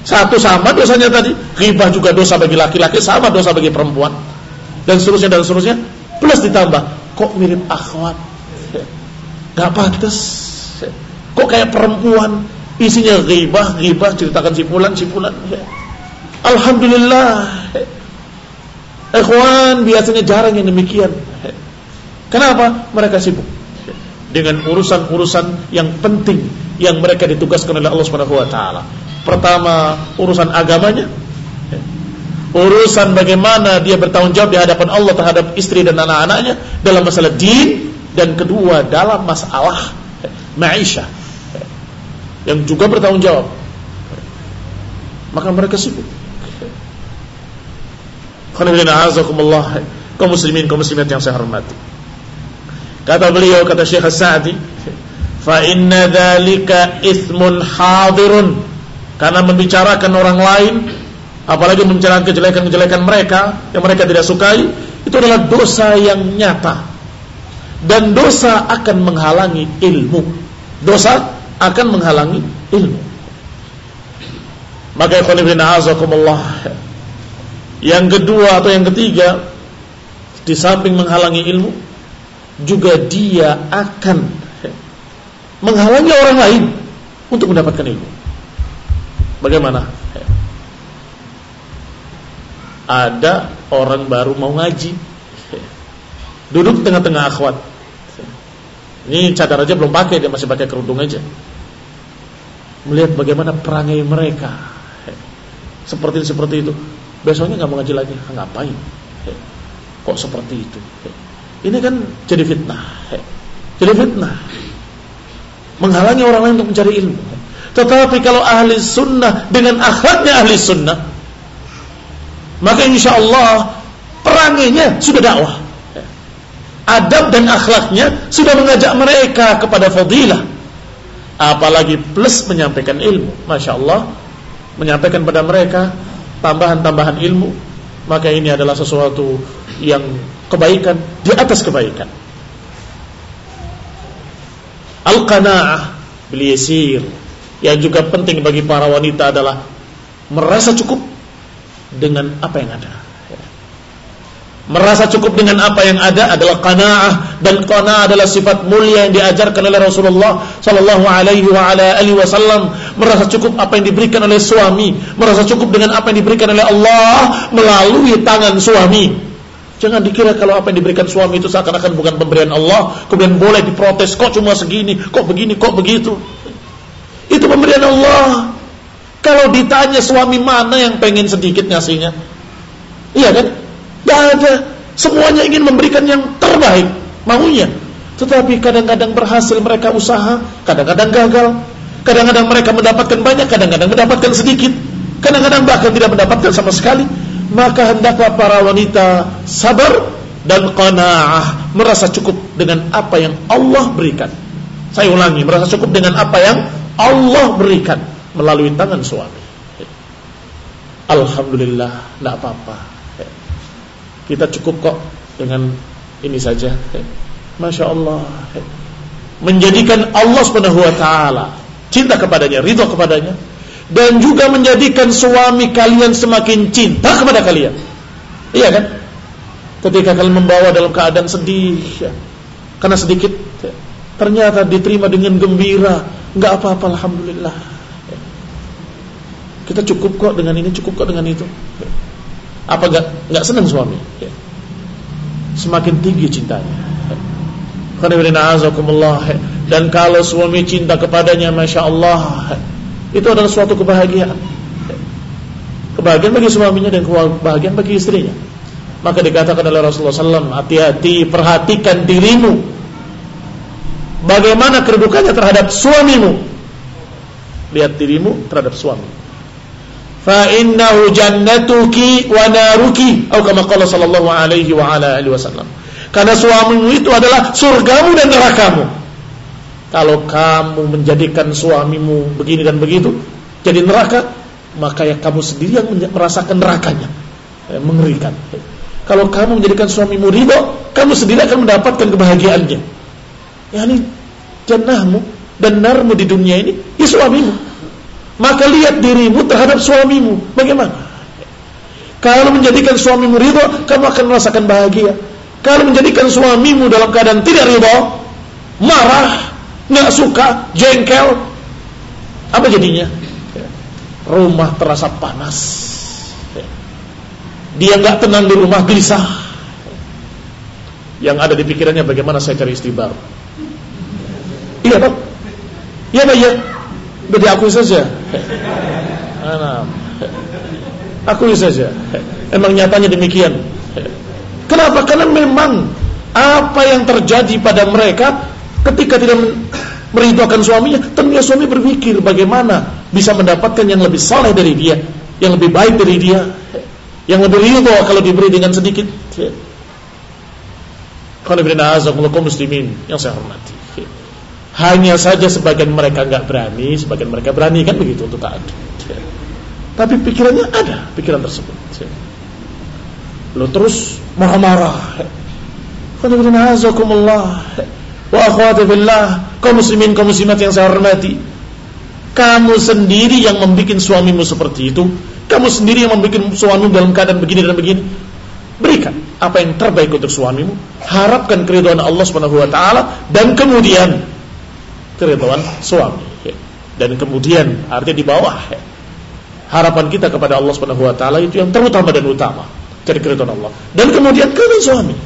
Satu sama dosanya tadi, ghibah juga dosa bagi laki-laki, sama dosa bagi perempuan, dan seterusnya. Plus ditambah, kok mirip akhwat. Gak pantas. Kok kayak perempuan, isinya ghibah, ceritakan si fulan. Alhamdulillah. Ikhwan, biasanya jarang yang demikian. Kenapa? Mereka sibuk dengan urusan-urusan yang penting yang mereka ditugaskan oleh Allah Subhanahu wa taala. Pertama, urusan agamanya. Urusan bagaimana dia bertanggung jawab di hadapan Allah terhadap istri dan anak-anaknya dalam masalah din, dan kedua dalam masalah maisha yang juga bertanggung jawab. Maka mereka sibuk. Kaum muslimin, kaum muslimat yang saya hormati. Kata beliau, kata Syekh As-Sa'di, fa inna dzalika itsmun hadirun, karena membicarakan orang lain, apalagi membicarakan kejelekan-kejelekan mereka yang mereka tidak sukai, itu adalah dosa yang nyata, dan dosa akan menghalangi ilmu. Dosa akan menghalangi ilmu. Maka ikhwan fillah azakumullah, yang kedua atau yang ketiga, di samping menghalangi ilmu, juga dia akan menghalangi orang lain untuk mendapatkan ilmu. Bagaimana? Ada orang baru mau ngaji, duduk tengah-tengah akhwat. Ini cadar aja belum pakai, dia masih pakai kerudung aja. Melihat bagaimana perangai mereka, seperti itu. Besoknya nggak mau ngaji lagi. Ngapain? Kok seperti itu? Ini kan jadi fitnah. Menghalangi orang lain untuk mencari ilmu. Tetapi kalau ahli sunnah dengan akhlaknya ahli sunnah, maka insya Allah perangainya sudah dakwah. Adab dan akhlaknya sudah mengajak mereka kepada fadilah. Apalagi plus menyampaikan ilmu. Masya Allah, menyampaikan pada mereka tambahan-tambahan ilmu. Maka ini adalah sesuatu yang kebaikan di atas kebaikan. Al-qanaah bil yasir, yang juga penting bagi para wanita adalah merasa cukup dengan apa yang ada. Merasa cukup dengan apa yang ada adalah qanaah, dan qanaah adalah sifat mulia yang diajarkan oleh Rasulullah sallallahu alaihi wasallam. Merasa cukup apa yang diberikan oleh suami, merasa cukup dengan apa yang diberikan oleh Allah melalui tangan suami. Jangan dikira kalau apa yang diberikan suami itu seakan-akan bukan pemberian Allah, kemudian boleh diprotes, kok cuma segini, kok begini, kok begitu. Itu pemberian Allah. Kalau ditanya suami mana yang pengen sedikit ngasihnya, iya kan? Tidak ada. Semuanya ingin memberikan yang terbaik maunya. Tetapi kadang-kadang berhasil mereka usaha, kadang-kadang gagal. Kadang-kadang mereka mendapatkan banyak, kadang-kadang mendapatkan sedikit, kadang-kadang bahkan tidak mendapatkan sama sekali. Maka hendaklah para wanita sabar dan qanaah, merasa cukup dengan apa yang Allah berikan. Saya ulangi, merasa cukup dengan apa yang Allah berikan melalui tangan suami. Alhamdulillah, tidak apa-apa. Kita cukup kok dengan ini saja. Masya Allah. Menjadikan Allah Subhanahu wa ta'ala cinta kepadanya, ridha kepadanya, dan juga menjadikan suami kalian semakin cinta kepada kalian. Iya kan? Ketika kalian membawa dalam keadaan sedih, karena sedikit, ternyata diterima dengan gembira, enggak apa-apa, alhamdulillah. Kita cukup kok dengan ini, cukup kok dengan itu. Apa enggak senang suami? Semakin tinggi cintanya. Dan kalau suami cinta kepadanya, masya Allah, itu adalah suatu kebahagiaan. Kebahagiaan bagi suaminya dan kebahagiaan bagi istrinya. Maka dikatakan oleh Rasulullah SAW, hati-hati, perhatikan dirimu, bagaimana kedudukannya terhadap suamimu. Lihat dirimu terhadap suami. Fa innahu jannatuki wa naruki, atau kama qala sallallahu alaihi wa ala alihi wasallam. Karena suamimu itu adalah surgamu dan nerakamu. Kalau kamu menjadikan suamimu begini dan begitu jadi neraka, maka ya kamu sendiri yang merasakan nerakanya. Mengerikan. Kalau kamu menjadikan suamimu ridho, kamu sendiri akan mendapatkan kebahagiaannya. Yani jannahmu dan narmu di dunia ini ya suamimu. Maka lihat dirimu terhadap suamimu bagaimana. Kalau menjadikan suamimu ridho, kamu akan merasakan bahagia. Kalau menjadikan suamimu dalam keadaan tidak ridho, marah, nggak suka, jengkel, apa jadinya? Rumah terasa panas. Dia nggak tenang di rumah, gelisah. Yang ada di pikirannya bagaimana saya cari istri baru. Iya Pak, iya Pak, ya. Berarti akui saja. Akui saja. Emang nyatanya demikian. Kenapa? Karena memang apa yang terjadi pada mereka ketika tidak meridhokan suaminya, tentunya suami berpikir bagaimana bisa mendapatkan yang lebih saleh dari dia, yang lebih baik dari dia, yang lebih ridho kalau diberi dengan sedikit. Kaum muslimin yang saya hormati, hanya saja sebagian mereka enggak berani, sebagian mereka berani, kan begitu untuk taat. Tapi pikirannya ada, pikiran tersebut. Lo terus marah-marah. Wa akhwati billah, kaum muslimin kaum muslimat yang saya hormati, kamu sendiri yang membuat suamimu seperti itu, kamu sendiri yang membuat suamimu dalam keadaan begini dan begini. Berikan apa yang terbaik untuk suamimu, harapkan keridhaan Allah Subhanahu wa taala, dan kemudian keridhaan suami, dan kemudian artinya di bawah harapan kita kepada Allah Subhanahu wa taala itu yang terutama dan utama, cari keridhaan Allah, dan kemudian keridhaan suami.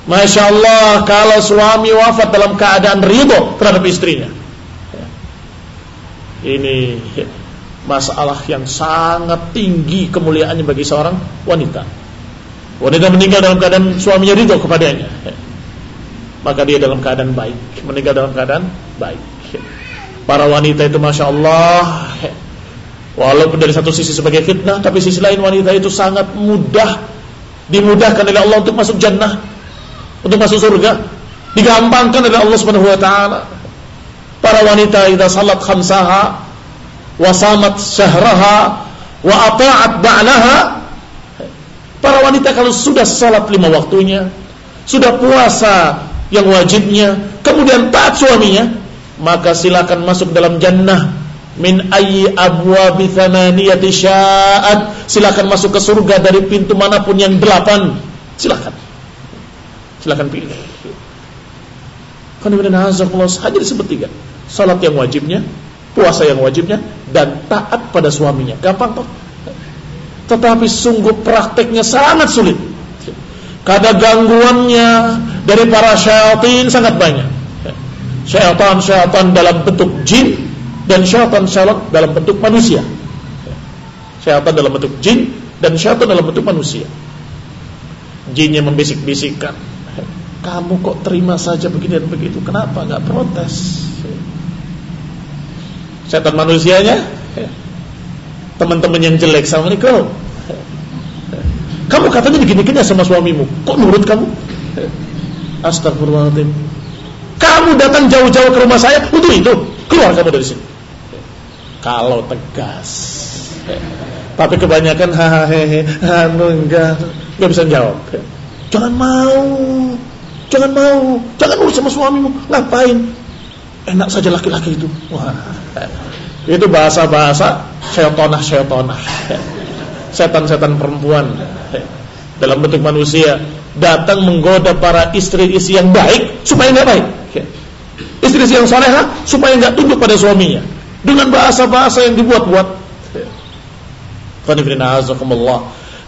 Masya Allah, kalau suami wafat dalam keadaan ridho terhadap istrinya, ini masalah yang sangat tinggi kemuliaannya bagi seorang wanita. Wanita meninggal dalam keadaan suaminya ridho kepadanya, maka dia dalam keadaan baik, meninggal dalam keadaan baik. Para wanita itu Masya Allah, walaupun dari satu sisi sebagai fitnah, tapi sisi lain wanita itu sangat mudah, dimudahkan oleh Allah untuk masuk jannah, untuk masuk surga, digampangkan oleh Allah Subhanahu wa taala. Para wanita idza salat khamsaha wa samat syahraha wa ata'at ba'laha, para wanita kalau sudah salat 5 waktunya, sudah puasa yang wajibnya, kemudian taat suaminya, maka silakan masuk dalam jannah min ayyi abwabi thamaniyati sya'at, silakan masuk ke surga dari pintu manapun yang 8, silakan pilih. Hanya disebut 3, salat yang wajibnya, puasa yang wajibnya, dan taat pada suaminya. Gampang toh? Tetapi sungguh prakteknya sangat sulit, karena gangguannya dari para syaitan sangat banyak. Syaitan dalam bentuk jin, dan syaitan dalam bentuk manusia. Syaitan dalam bentuk jin, dan syaitan dalam bentuk manusia. Jinnya membisik-bisikkan, kamu kok terima saja begini dan begitu, kenapa gak protes? Syaitan manusianya, teman-teman yang jelek, assalamualaikum, kamu katanya begini-gini sama suamimu, kok nurut kamu? Astagfirullahaladzim, kamu datang jauh-jauh ke rumah saya untuk itu, keluar kamu dari sini. Kalau tegas, tapi kebanyakan enggak bisa jawab. Jangan mau, jangan urus sama suamimu. Ngapain? Enak saja laki-laki itu. Wah, itu bahasa-bahasa syaitonah, setan-setan perempuan dalam bentuk manusia datang menggoda para istri-istri yang baik supaya nggak baik, istri-istri yang salehah supaya nggak tunduk pada suaminya dengan bahasa-bahasa yang dibuat-buat.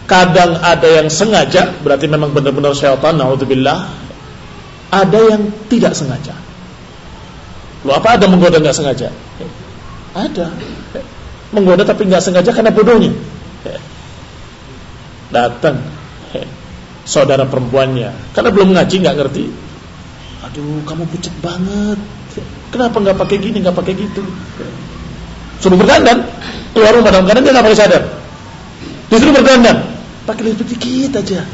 Kadang ada yang sengaja, berarti memang benar-benar syaitan, naudzubillah. Ada yang tidak sengaja. Loh, apa ada menggoda nggak sengaja? Ada menggoda tapi nggak sengaja karena bodohnya. Datang saudara perempuannya, karena belum ngaji, nggak ngerti. Aduh, kamu pucat banget. Kenapa nggak pakai gini, nggak pakai gitu? Suruh berdandan, keluar rumah dalam keadaan dia nggak pakai cadar. Disuruh berdandan, pakai lipstick dikit aja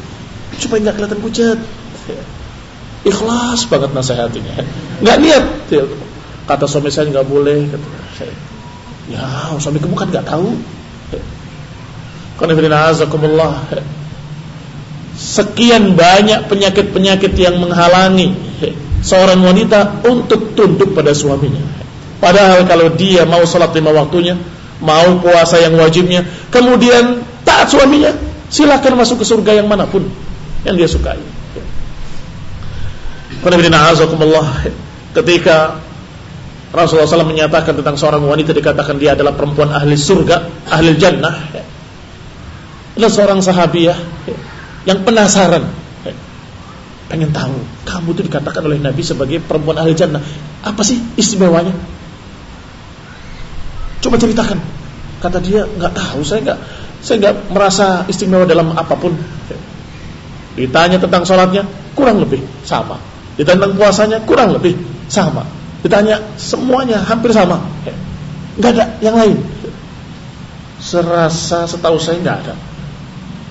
supaya nggak kelihatan pucat. Ikhlas banget nasihatinya, nggak niat. Kata suami saya nggak boleh. Ya, suami kamu kan nggak tahu. Sekian banyak penyakit-penyakit yang menghalangi seorang wanita untuk tunduk pada suaminya. Padahal kalau dia mau salat 5 waktunya, mau puasa yang wajibnya, kemudian taat suaminya, silakan masuk ke surga yang manapun yang dia sukai. Ketika Rasulullah SAW menyatakan tentang seorang wanita, dikatakan dia adalah perempuan ahli surga, ahli jannah, adalah seorang sahabiah yang penasaran, pengen tahu, kamu itu dikatakan oleh Nabi sebagai perempuan ahli jannah, apa sih istimewanya? Coba ceritakan. Kata dia, nggak tahu, saya nggak merasa istimewa dalam apapun. Ditanya tentang sholatnya, kurang lebih sama. Ditanya tentang puasanya, kurang lebih sama. Ditanya semuanya hampir sama, nggak ada yang lain. Serasa setahu saya nggak ada.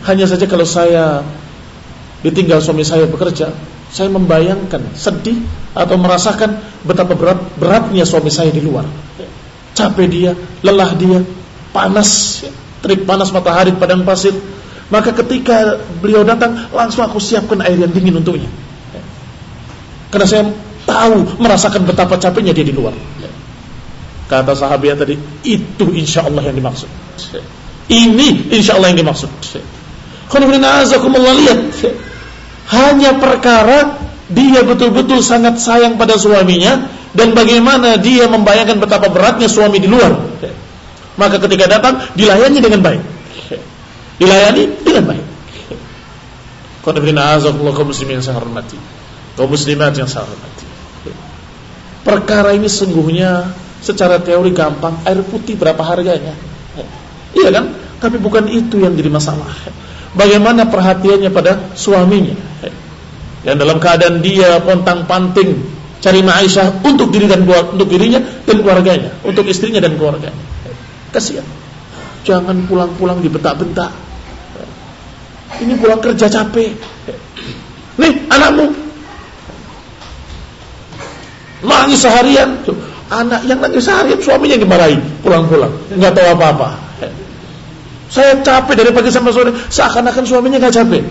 Hanya saja kalau saya ditinggal suami saya bekerja, saya membayangkan sedih atau merasakan betapa beratnya suami saya di luar. Capek dia, lelah dia, panas, terik panas matahari di padang pasir. Maka ketika beliau datang, langsung aku siapkan air yang dingin untuknya. Karena saya tahu, merasakan betapa capeknya dia di luar. Kata sahabat tadi, itu insya Allah yang dimaksud. Ini insya Allah yang dimaksud. Lihat, hanya perkara dia betul-betul sangat sayang pada suaminya, dan bagaimana dia membayangkan betapa beratnya suami di luar. Maka ketika datang, dilayani dengan baik. Dilayani dengan baik. Kaum muslimin yang saya hormati, kaum muslimat yang saya hormati. Perkara ini sungguhnya secara teori gampang, air putih berapa harganya? Iya kan? Tapi bukan itu yang jadi masalah. Bagaimana perhatiannya pada suaminya, yang dalam keadaan dia pontang-panting cari ma'isyah untuk dirinya dan keluarganya, untuk istrinya dan keluarganya. Kasihan. Jangan pulang-pulang dibentak-bentak. Ini pulang kerja capek. Nih anakmu nangis seharian. Anak yang nangis seharian, suaminya yang dimarahi pulang-pulang, nggak tahu apa-apa. Saya capek dari pagi sampai sore, seakan-akan suaminya nggak capek.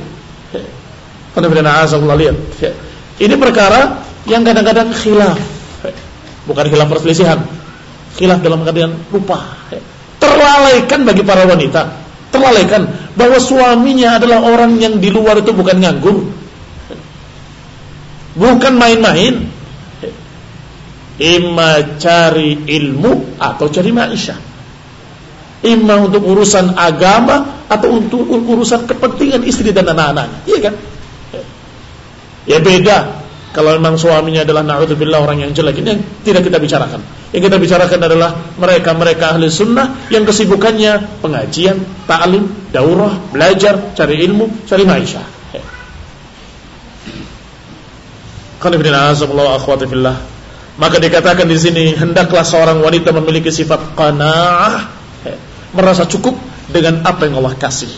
Lihat. Ini perkara yang kadang-kadang khilaf, bukan khilaf perselisihan, khilaf dalam keadaan lupa. Terlalaikan bagi para wanita, terlalaikan bahwa suaminya adalah orang yang di luar itu bukan nganggur, bukan main-main. Imma cari ilmu atau cari ma'isyah, imma untuk urusan agama atau untuk urusan kepentingan istri dan anak-anaknya. Iya kan? Ya beda kalau memang suaminya adalah na'udzubillah orang yang jelek. Ini yang tidak kita bicarakan. Yang kita bicarakan adalah mereka ahli sunnah yang kesibukannya pengajian, ta'lim, daurah, belajar, cari ilmu, cari ma'isyah. Qanifidina azamullah akhwati fillah. Maka dikatakan di sini, hendaklah seorang wanita memiliki sifat qanaah, merasa cukup dengan apa yang Allah kasih,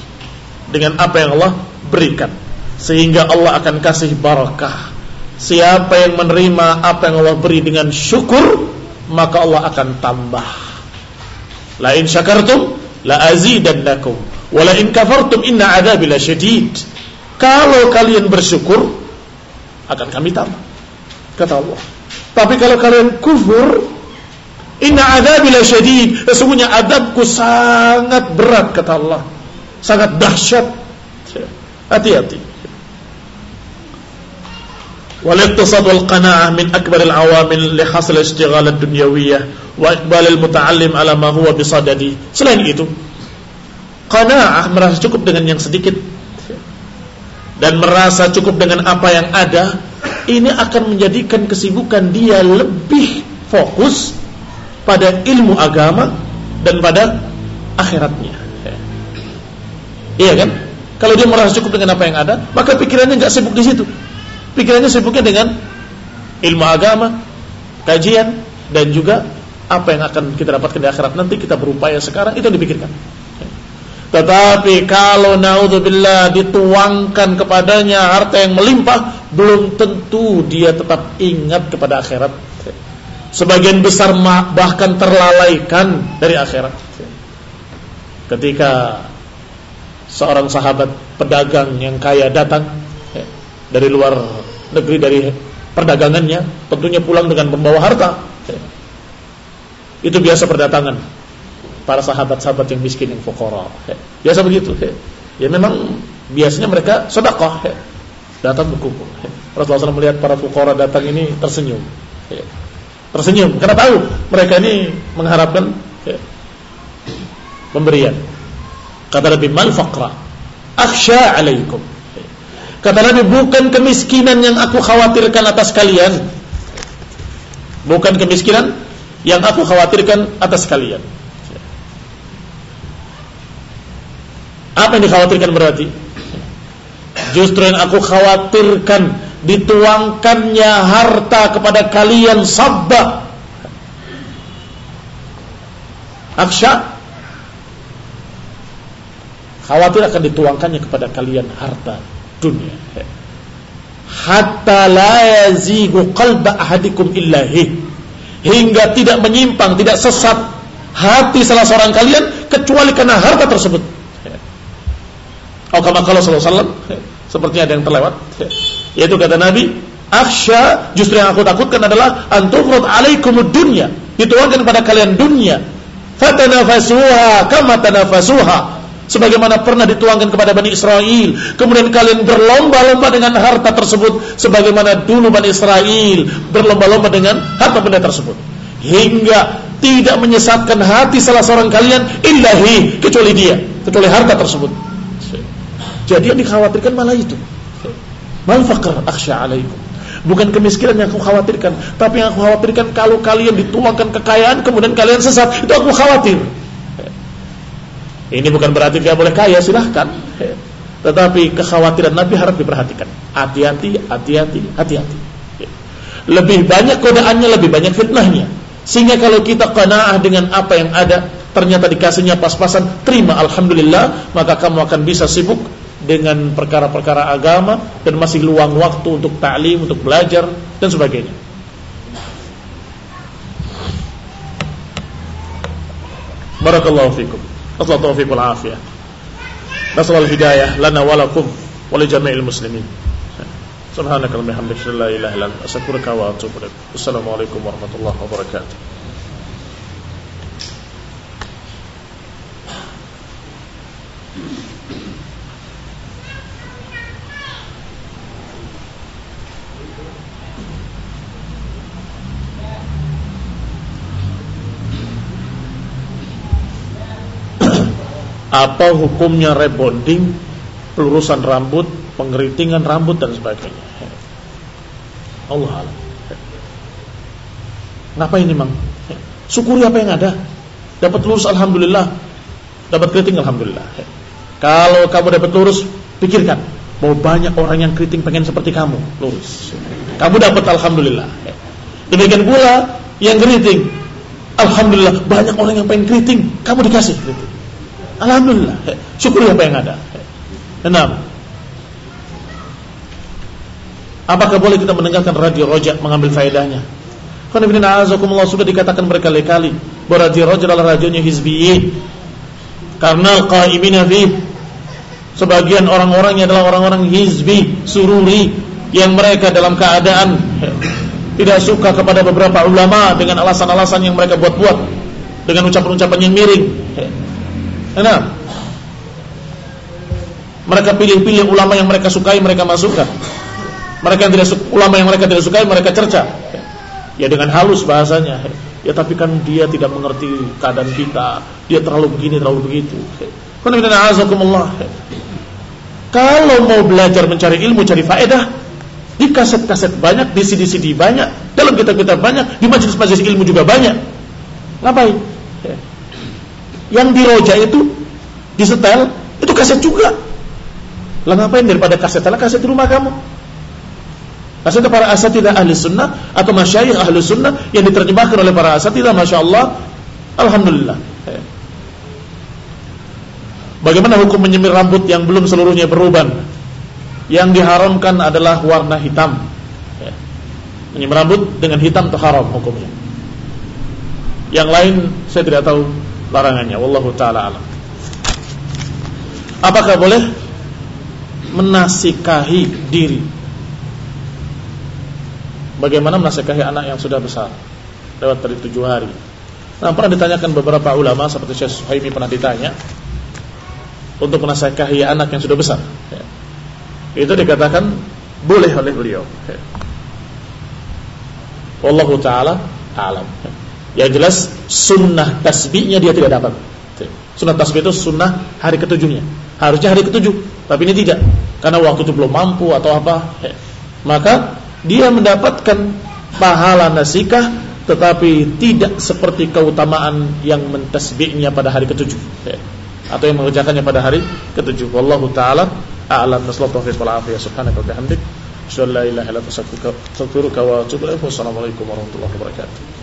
dengan apa yang Allah berikan, sehingga Allah akan kasih barakah. Siapa yang menerima apa yang Allah beri dengan syukur, maka Allah akan tambah. La in syakartum la azidannakum wa la in kafartum inna adzabi lasyadid. Kalau kalian bersyukur, akan kami tambah, kata Allah. Tapi kalau kalian kufur, inna adzabi lasyadid, sesungguhnya adabku sangat berat, kata Allah, sangat dahsyat. Hati-hati. Wal-iqtisad wal-qana'ah min akbar al-awamil li hasl ishtighal ad-dunyawiyyah wa iqbal al-muta'allim ala ma huwa bisadadi. Selain itu, qana'ah, merasa cukup dengan yang sedikit dan merasa cukup dengan apa yang ada, ini akan menjadikan kesibukan dia lebih fokus pada ilmu agama dan pada akhiratnya. Iya kan? Kalau dia merasa cukup dengan apa yang ada, maka pikirannya nggak sibuk di situ. Pikirannya sibuknya dengan ilmu agama, kajian, dan juga apa yang akan kita dapatkan di akhirat nanti. Kita berupaya sekarang, itu yang dipikirkan. Tetapi kalau naudzubillah dituangkan kepadanya harta yang melimpah, belum tentu dia tetap ingat kepada akhirat. Sebagian besar bahkan terlalaikan dari akhirat. Ketika seorang sahabat pedagang yang kaya datang dari luar negeri, dari perdagangannya, tentunya pulang dengan membawa harta. Itu biasa berdatangan para sahabat-sahabat yang miskin, yang fuqara. Biasa begitu. Ya memang biasanya mereka sedekah. datang berkumpul. Rasulullah SAW melihat para fuqara datang ini tersenyum. Tersenyum karena tahu mereka ini mengharapkan pemberian. Kata Nabi, mal faqra akhsha alaikum. Kata Nabi, bukan kemiskinan yang aku khawatirkan atas kalian. Bukan kemiskinan yang aku khawatirkan atas kalian. Apa yang dikhawatirkan berarti? Justru yang aku khawatirkan dituangkannya harta kepada kalian sabba. Aksya, khawatir akan dituangkannya kepada kalian harta dunia. Hatta la yazigu qalba ahadikum illahi, hingga tidak menyimpang, tidak sesat hati salah seorang kalian kecuali karena harta tersebut. Kama qala sallallahu alaihi wasallam, seperti ada yang terlewat, yaitu kata Nabi, akhsha, justru yang aku takutkan adalah antufrad alaikumud dunya, dituangkan kepada kalian dunia, fatanafasuha kama tanafasuha, sebagaimana pernah dituangkan kepada Bani Israel, kemudian kalian berlomba-lomba dengan harta tersebut sebagaimana dulu Bani Israel berlomba-lomba dengan harta benda tersebut, hingga tidak menyesatkan hati salah seorang kalian illahi, kecuali dia, kecuali harta tersebut. Jadi yang dikhawatirkan malah itu. Mal faqr akhsha alaikum. Bukan kemiskinan yang aku khawatirkan, tapi yang aku khawatirkan kalau kalian dituangkan kekayaan kemudian kalian sesat, itu aku khawatir. Ini bukan berarti dia boleh kaya, silahkan. Tetapi kekhawatiran Nabi harus diperhatikan. Hati-hati, hati-hati, hati-hati. Lebih banyak godaannya, lebih banyak fitnahnya. Sehingga kalau kita qanaah dengan apa yang ada, ternyata dikasihnya pas-pasan, terima alhamdulillah, maka kamu akan bisa sibuk dengan perkara-perkara agama dan masih luang waktu untuk ta'lim, untuk belajar dan sebagainya. Barakallahu fikum. Nasallahu taufiq wal afiyah. Nasallahu hidayah lana wa lakum wa li jami'il muslimin. Subhanaka wa bihamdika la ilaha illa anta astaghfiruka wa atubu ilaik. Assalamualaikum warahmatullahi wabarakatuh. Apa hukumnya rebonding, pelurusan rambut, pengeritingan rambut dan sebagainya? Allah alam. Ngapain ini, Mang? Syukuri apa yang ada. Dapat lurus alhamdulillah, dapat keriting alhamdulillah. Kalau kamu dapat lurus, pikirkan bahwa banyak orang yang keriting pengen seperti kamu lurus. Kamu dapat alhamdulillah. Demikian pula yang keriting, alhamdulillah banyak orang yang pengen keriting, kamu dikasih keriting. Alhamdulillah, syukuri apa yang ada. Enam. Apakah boleh kita mendengarkan radio Roja mengambil faedahnya? Karena a'azakumullah, sudah dikatakan berkali-kali bahwa radio Roja adalah radionya hizbiyin. Karena qaimina fi, sebagian orang-orangnya adalah orang-orang hizbi, sururi, yang mereka dalam keadaan tidak suka kepada beberapa ulama dengan alasan-alasan yang mereka buat-buat, dengan ucapan-ucapan yang miring. Nah, mereka pilih-pilih ulama yang mereka sukai, mereka masukkan. Mereka yang tidak suka, ulama yang mereka tidak sukai, mereka cerca. Ya dengan halus bahasanya. Ya tapi kan dia tidak mengerti keadaan kita, dia terlalu begini, terlalu begitu. Kalau mau belajar mencari ilmu, cari faedah, di kaset-kaset banyak, di CD-CD banyak, dalam kitab-kitab banyak, di majelis-majelis ilmu juga banyak. Ngapain? Yang di Roja itu disetel, itu kaset juga. Lah ngapain daripada kaset? Lah kaset di rumah kamu. Kaset para asatidzah ahli sunnah atau masyayikh ahli sunnah yang diterjemahkan oleh para asatidzah, masya Allah, alhamdulillah. Bagaimana hukum menyemir rambut yang belum seluruhnya beruban? Yang diharamkan adalah warna hitam. Menyemir rambut dengan hitam itu haram hukumnya. Yang lain saya tidak tahu larangannya, wallahu ta'ala alam. Apakah boleh menasikahi diri? Bagaimana menasikahi anak yang sudah besar, lewat dari 7 hari? Nah, pernah ditanyakan beberapa ulama, seperti Syekh Suhaimi pernah ditanya untuk menasikahi anak yang sudah besar. Itu dikatakan boleh oleh beliau. Wallahu ta'ala a'lam. Ya jelas sunnah tasbihnya dia tidak dapat. Sunnah tasbih itu sunnah hari ketujuhnya. Harusnya hari ketujuh, tapi ini tidak, karena waktu itu belum mampu atau apa. Maka dia mendapatkan pahala nasikah, tetapi tidak seperti keutamaan yang mentasbihnya pada hari ketujuh, atau yang mengerjakannya pada hari ketujuh. Wallahu ta'ala a'lam. Nasallahu taufiq wal afiyah. Subhanaka wa bihamdik, asyhadu an la ilaha illa anta astaghfiruka wa atubu ilaik. Wassalamualaikum warahmatullahi wabarakatuh.